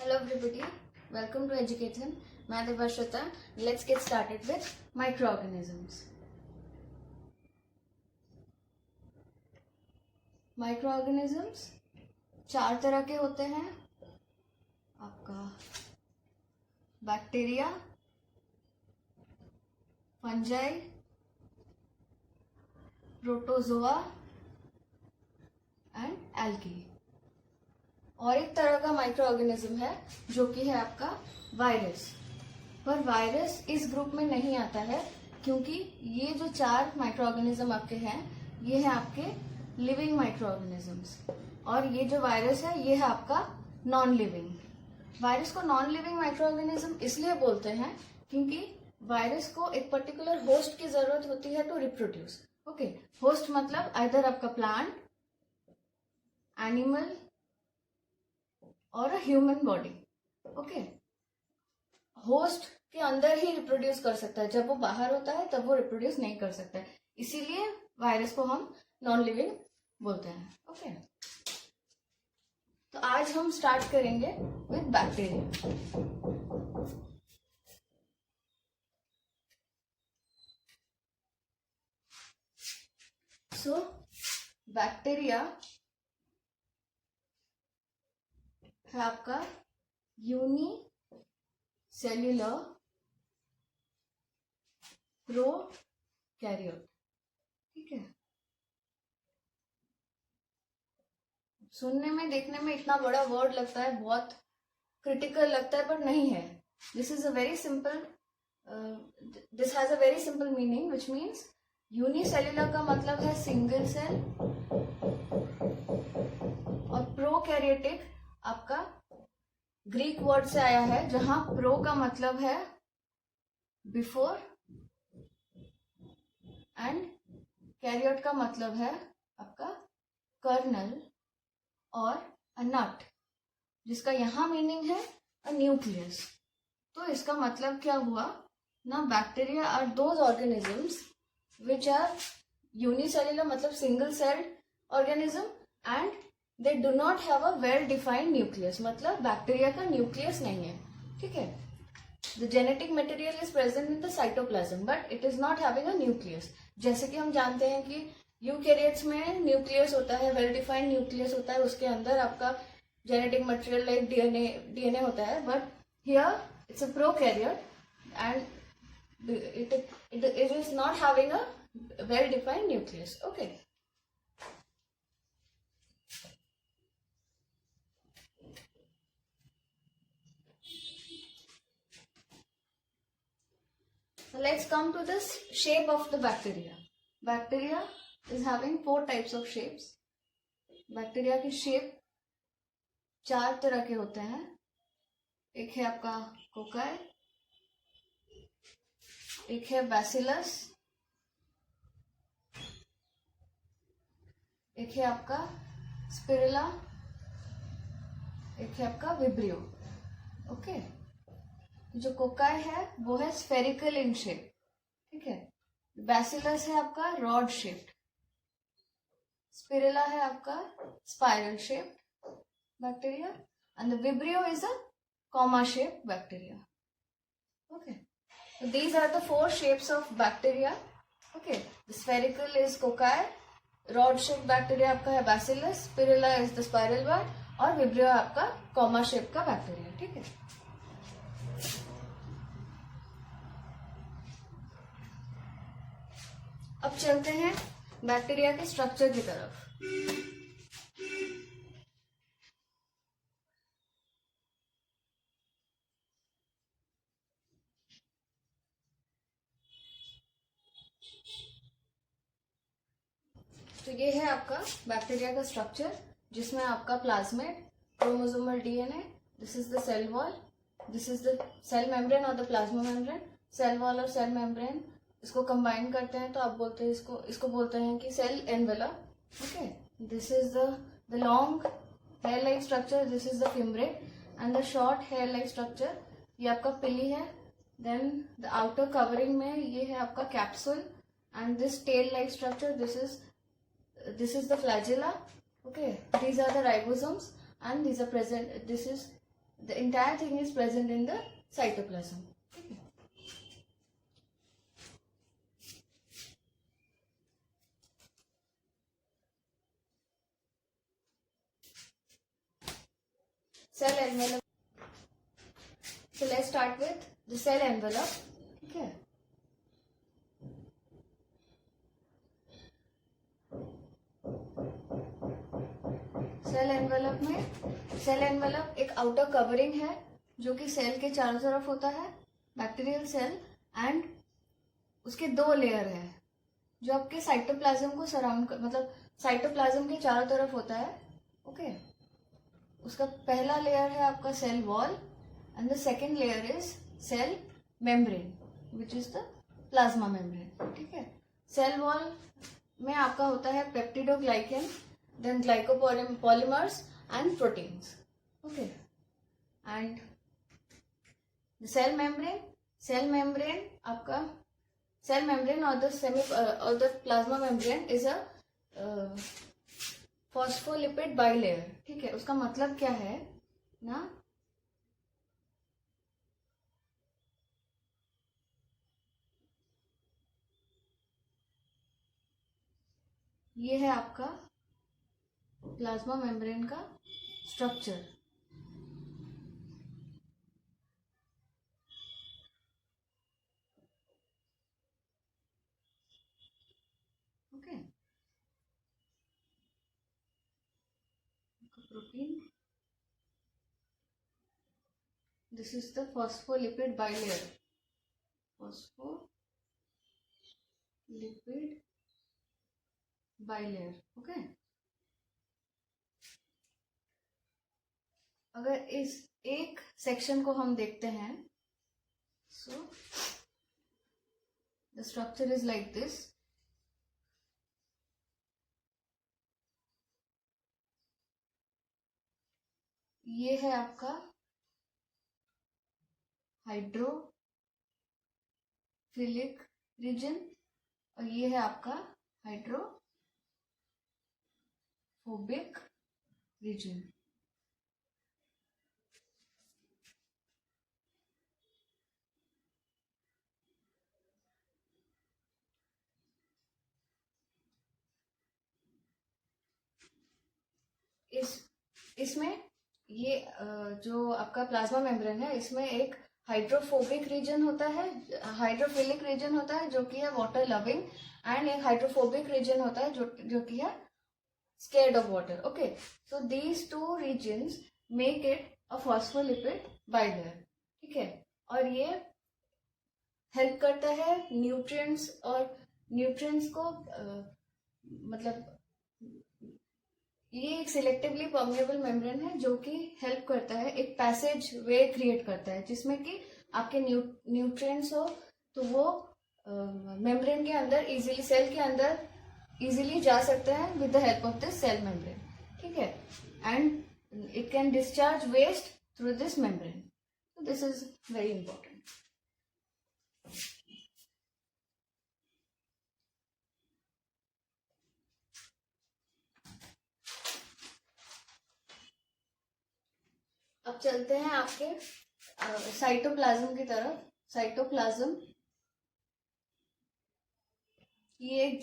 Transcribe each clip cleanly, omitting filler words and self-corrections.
Hello everybody, welcome to Education. मैं देवर्षिता. Let's get started with microorganisms. Microorganisms चार तरह के होते हैं. आपका bacteria, fungi, protozoa and algae. और एक तरह का माइक्रो ऑर्गेनिज्म है जो कि है आपका वायरस. पर वायरस इस ग्रुप में नहीं आता है क्योंकि ये जो चार माइक्रो ऑर्गेनिज्म आपके हैं ये है आपके लिविंग माइक्रो ऑर्गेनिजम्स. और ये जो वायरस है ये है आपका नॉन लिविंग. वायरस को नॉन लिविंग माइक्रो ऑर्गेनिज्म इसलिए बोलते हैं क्योंकि वायरस को एक पर्टिकुलर होस्ट की जरूरत होती है टू रिप्रोड्यूस. ओके, होस्ट मतलब आइदर आपका प्लांट, एनिमल और ह्यूमन बॉडी. ओके, होस्ट के अंदर ही रिप्रोड्यूस कर सकता है. जब वो बाहर होता है तब वो रिप्रोड्यूस नहीं कर सकता है. इसीलिए वायरस को हम नॉन लिविंग बोलते हैं. ओके, तो आज हम स्टार्ट करेंगे विद बैक्टीरिया. सो बैक्टीरिया है आपका यूनिसेल्युलर प्रोकैरियोट. ठीक है, सुनने में देखने में इतना बड़ा वर्ड लगता है, बहुत क्रिटिकल लगता है, पर नहीं है. This has a very simple meaning which means unicellular का मतलब है सिंगल सेल और प्रोकैरियोटिक आपका ग्रीक वर्ड से आया है जहां प्रो का मतलब है बिफोर एंड कैरियोट का मतलब है आपका कर्नल और अ नट, जिसका यहां मीनिंग है अ न्यूक्लियस. तो इसका मतलब क्या हुआ ना, bacteria are those organisms which are unicellular मतलब single celled organism and they do not have a well defined nucleus. मतलब बैक्टीरिया का न्यूक्लियस नहीं है. ठीक है, the genetic material is present in the cytoplasm but it is not having a nucleus. जैसे कि हम जानते हैं कि यूकैरियोट्स में न्यूक्लियस होता है, वेल डिफाइंड न्यूक्लियस होता है, उसके अंदर आपका जेनेटिक मटेरियल लाइक डीएनए होता है. But here it's a prokaryote and it is not having a well defined nucleus. Okay, let's come to this shape of the bacteria. Bacteria is having four types of shapes. Bacteria की shape चार तरह के होते हैं. एक है आपका cocci, एक है बैसिलस, एक है आपका स्पिरुला, एक है आपका विब्रियो. ओके, जो कोकाई है वो है स्फेरिकल इन शेप. ठीक है, बैसिलस है आपका रॉड शेप्ड, स्पिरुला है आपका spiral shaped bacteria and the vibrio is a comma shaped bacteria. Okay, so these are the four shapes of bacteria. Okay, the spherical is cocci, rod shape bacteria आपका है bacillus, spirilla is the spiral one और vibrio आपका comma shape का bacteria. ठीक है, अब चलते हैं बैक्टीरिया के स्ट्रक्चर की तरफ. तो ये है आपका बैक्टीरिया का स्ट्रक्चर जिसमें आपका plasmid, chromosomal DNA, this is the cell wall, this is the cell membrane और the plasma membrane. Cell wall और सेल मेम्ब्रेन इसको कंबाइन करते हैं तो आप बोलते हैं इसको बोलते हैं कि cell envelope. Okay, this is the long hair like structure, this is the fimbriae and the short hair like structure ये आपका पिली है. देन द आउटर कवरिंग में ये है आपका capsule and this tail like structure, this is the flagella. Okay, these are the ribosomes and these are present, this is the entire thing is present in the cytoplasm. ठीक है. Cell envelope. So let's start with the cell envelope. ठीक है. Cell envelope एक outer covering है जो कि cell के चारों तरफ होता है, बैक्टीरियल सेल, एंड उसके 2 लेयर है जो आपके साइटोप्लाज्म को सराउंड मतलब साइटोप्लाज्म के चारों तरफ होता है. ओके. उसका पहला लेयर है आपका cell wall and the second layer is cell membrane which is the plasma membrane. ठीक है. सेल वॉल में आपका होता है peptidoglycan, then glycopolymers and proteins. Okay. And the cell membrane आपका cell membrane or the plasma membrane is a phospholipid bilayer. ठीक है. उसका मतलब क्या है ना, ये है आपका प्लाज्मा मेम्ब्रेन का structure. Okay. Protein, this is the phospholipid bilayer. Phospholipid bilayer. Okay. अगर इस एक सेक्शन को हम देखते हैं, so the structure is like this. ये है आपका हाइड्रोफिलिक रीजन और ये है आपका हाइड्रोफोबिक रीजन. इसमें ये जो आपका प्लाज्मा मेम्ब्रेन है, इसमें एक हाइड्रोफोबिक रीजन होता है, हाइड्रोफिलिक रीजन होता है जो कि है वाटर लविंग, एंड एक हाइड्रोफोबिक रीजन होता है जो कि है scared of water. Okay. So these 2 regions make it a phospholipid bilayer. ठीक है. और ये हेल्प करता है न्यूट्रिएंट्स को मतलब ये एक सिलेक्टिवली परमेएबल मेम्ब्रेन है जो कि हेल्प करता है, एक पैसेज वे क्रिएट करता है जिसमें कि आपके न्यूट्रिएंट्स हो तो वो मेम्ब्रेन के अंदर इजीली, सेल के अंदर इजीली जा सकते हैं with the help of this cell membrane. ठीक है. And it can discharge waste through this membrane. So this is very important. अब चलते हैं आपके साइटोप्लाज्म की तरफ. साइटोप्लाज्म ये एक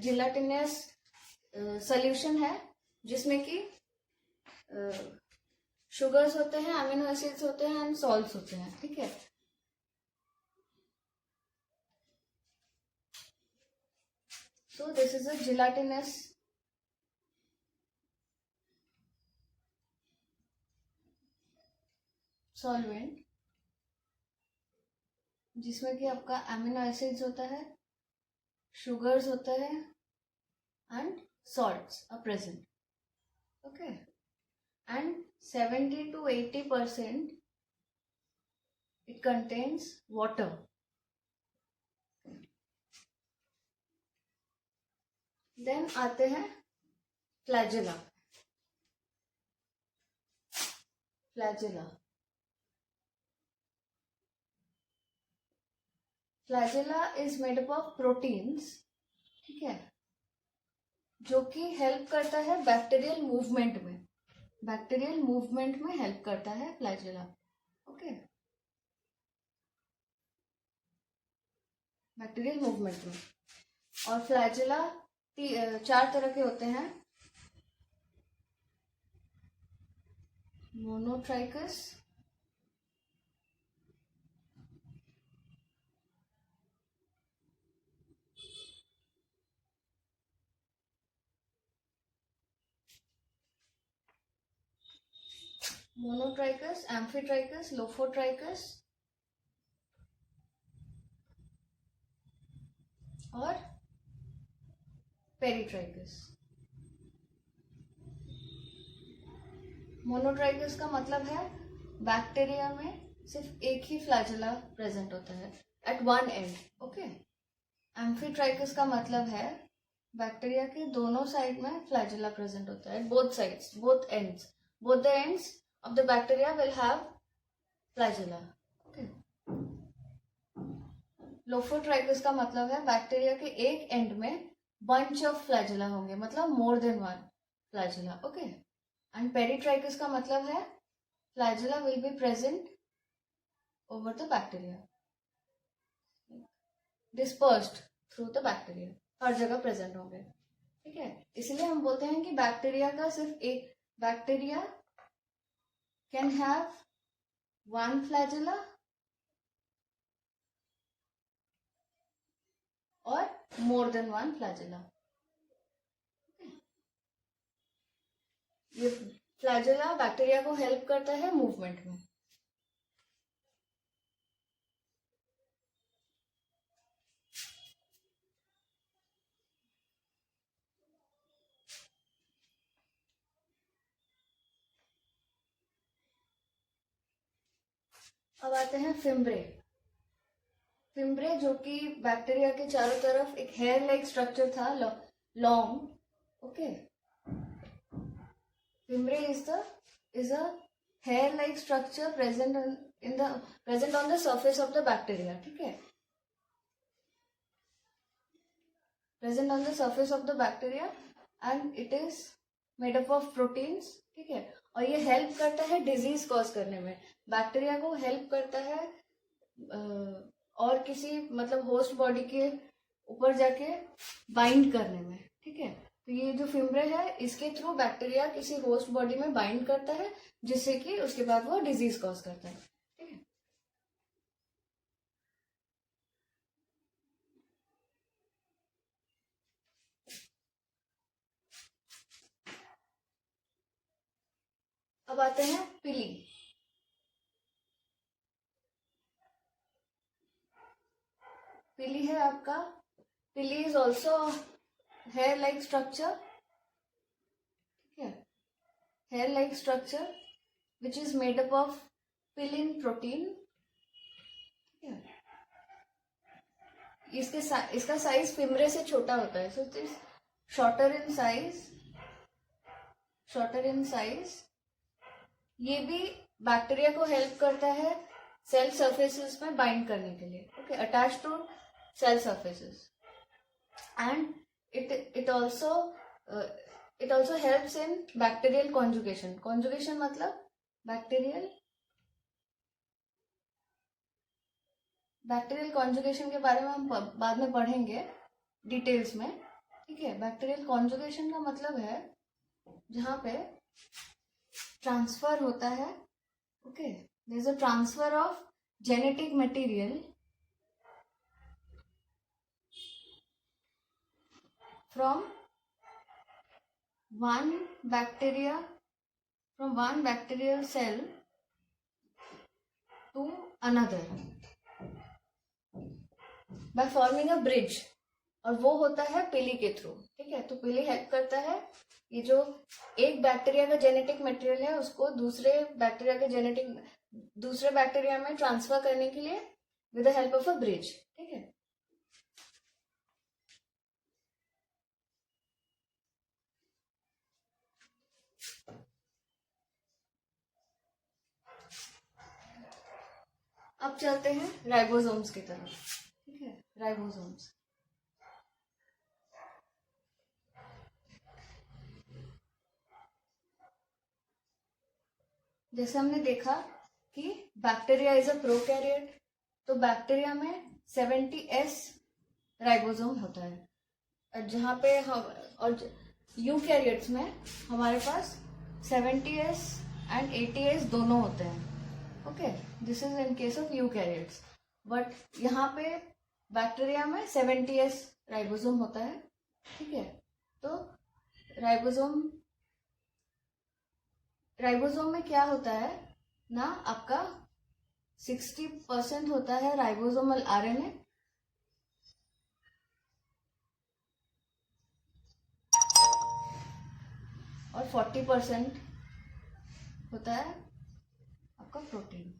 जिलेटिनस सॉल्यूशन है जिसमें कि शुगर्स होते हैं, अमीनो एसिड्स होते हैं एंड सॉल्ट्स होते हैं. ठीक है. So this is a gelatinous solvent जिसमें कि आपका अमीनो एसिड्स होता है, शुगर्स होता है and salts are present. Okay. And 70 to 80% it contains water. Then आते हैं flagella. Flagella is made up of proteins. ठीक है. जो कि हेल्प करता है बैक्टीरियल मूवमेंट में. बैक्टीरियल मूवमेंट में हेल्प करता है फ्लैजेला। ओके, बैक्टीरियल मूवमेंट में। और फ्लैजेला 4 तरह के होते हैं, मोनोट्राइकस, एम्फीट्राइकस, लोफोट्राइकस और पेरिट्राइकस। मोनोट्राइकस का मतलब है बैक्टीरिया में सिर्फ एक ही फ्लैजेला प्रेजेंट होता है at one end. Okay, amphitrichous का मतलब है बैक्टीरिया के दोनों साइड में फ्लैजेला प्रेजेंट होता है, both sides, both the ends of the bacteria will have flagella. Okay, lophotrichous का मतलब है बैक्टीरिया के एक एंड में बंच ऑफ फ्लैजेला होंगे, मतलब more than one flagella. Okay, and peritrichous का मतलब है flagella will be present over the bacteria, dispersed through the bacteria, हर जगह प्रेजेंट होंगे। ठीक है, इसलिए हम बोलते हैं कि बैक्टीरिया का सिर्फ एक, bacteria can have one flagella और मोर देन वन फ्लैजेला। ये फ्लैजेला बैक्टीरिया को हेल्प करता है मूवमेंट में। अब आते हैं फिम्ब्रे। फिम्ब्रे जो कि बैक्टीरिया के चारों तरफ एक हेयर लाइक स्ट्रक्चर था, long. Okay, fimbriae is a hair like structure present on the surface of the bacteria। ठीक है, present on the surface of the bacteria and it is made up of proteins। ठीक है, और ये help करता है disease cause करने में, बैक्टीरिया को हेल्प करता है और किसी मतलब होस्ट बॉडी के ऊपर जाके बाइंड करने में। ठीक है, तो ये जो फिम्ब्रे है इसके थ्रू बैक्टीरिया किसी होस्ट बॉडी में बाइंड करता है, जिससे कि उसके बाद वो डिजीज कॉज करता है। ठीक है, अब आते हैं पिली। पिली है आपका, पिली is also hair like structure। ठीक है, hair like structure which is made up of pillin protein। ठीक है, इसका साइज फिम्ब्रे से छोटा होता है, so it is shorter in size. ये भी बैक्टीरिया को हेल्प करता है सेल सरफेसेस में बाइंड करने के लिए। Okay, attach to cell surfaces and it also helps in bacterial conjugation मतलब बैक्टीरियल कॉन्जुगेशन के बारे में हम बाद में पढ़ेंगे डिटेल्स में। ठीक है, बैक्टीरियल कॉन्जुगेशन का मतलब है जहां पे ट्रांसफर होता है। Okay, there is a transfer of genetic material from one bacterial cell to another by forming a bridge, और वो होता है पिली के थ्रू। ठीक है, तो पिली हेल्प करता है ये जो एक बैक्टीरिया का जेनेटिक मटेरियल है उसको दूसरे बैक्टीरिया में ट्रांसफर करने के लिए with the help of a bridge. ठीक है, अब चलते हैं राइबोसोम्स की तरफ। ठीक है, राइबोसोम्स जैसे हमने देखा कि बैक्टीरिया इज अ प्रोकैरियोट, तो बैक्टीरिया में 70S राइबोसोम होता है, जहाँ पे हम और यूकैरियोट्स में हमारे पास 70S एंड 80S दोनों होते हैं। Okay, this is in case of eukaryotes, but यहाँ पे बैक्टीरिया में 70S राइबोसोम होता है। ठीक है, तो राइबोसोम में क्या होता है ना, आपका 60% होता है राइबोसोमल आरएनए, और 40% होता है आपका प्रोटीन।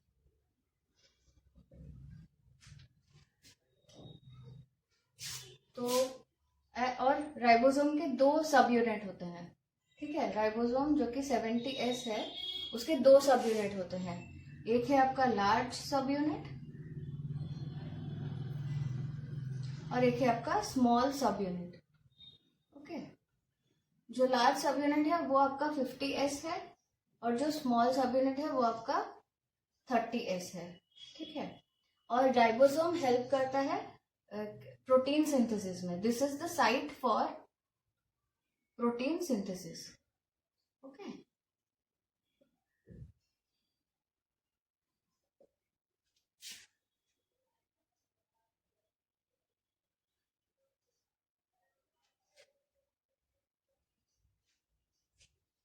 तो और राइबोसोम के 2 सब यूनिट होते हैं। ठीक है, राइबोसोम जो कि 70S है, उसके 2 सब यूनिट होते हैं। एक है आपका लार्ज सब यूनिट और एक है आपका स्मॉल सब यूनिट। ओके, जो लार्ज सब यूनिट है वो आपका 50S है और जो स्मॉल सब यूनिट है वो आपका 30S है। ठीक है, और राइबोसोम हेल्प करता है प्रोटीन सिंथेसिस में। This is the site for protein synthesis. Okay,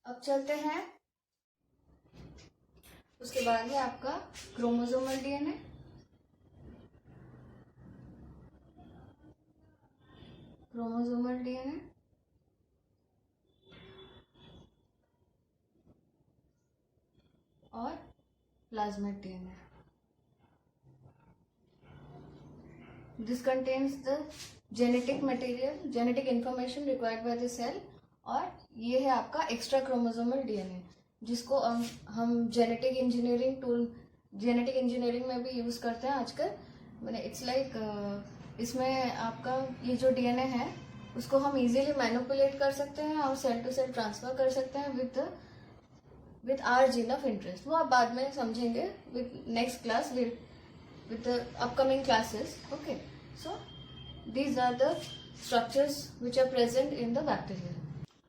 अब चलते हैं, उसके बाद है आपका क्रोमोसोमल डीएनए। क्रोमोसोमल डीएनए और plasmid DNA. This contains the genetic material, genetic information required by the cell, और ये है आपका एक्स्ट्रा क्रोमोसोमल डीएनए, जिसको हम जेनेटिक इंजीनियरिंग में भी यूज करते हैं आजकल। मैंने इट्स लाइक इसमें आपका ये जो डीएनए है उसको हम इजीली मैनिपुलेट कर सकते हैं और सेल टू सेल ट्रांसफर कर सकते हैं with our gene of interest. वो आप बाद में समझेंगे with next class, with the upcoming classes. Okay, so these are the structures which are present in the bacteria.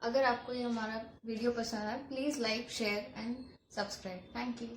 अगर आपको ये हमारा वीडियो पसंद आए, please like, share and subscribe. Thank you.